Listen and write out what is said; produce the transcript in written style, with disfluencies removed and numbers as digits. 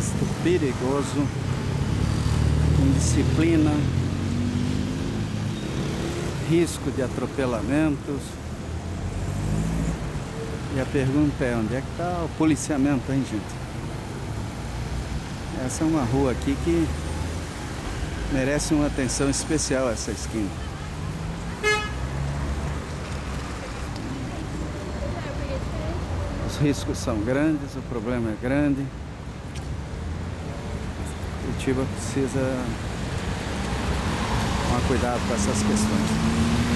trânsito perigoso, indisciplina, risco de atropelamentos. E a pergunta é, onde é que está o policiamento, hein, gente? Essa é uma rua aqui que merece uma atenção especial, essa esquina. Os riscos são grandes, o problema é grande. Curitiba precisa tomar cuidado com essas questões.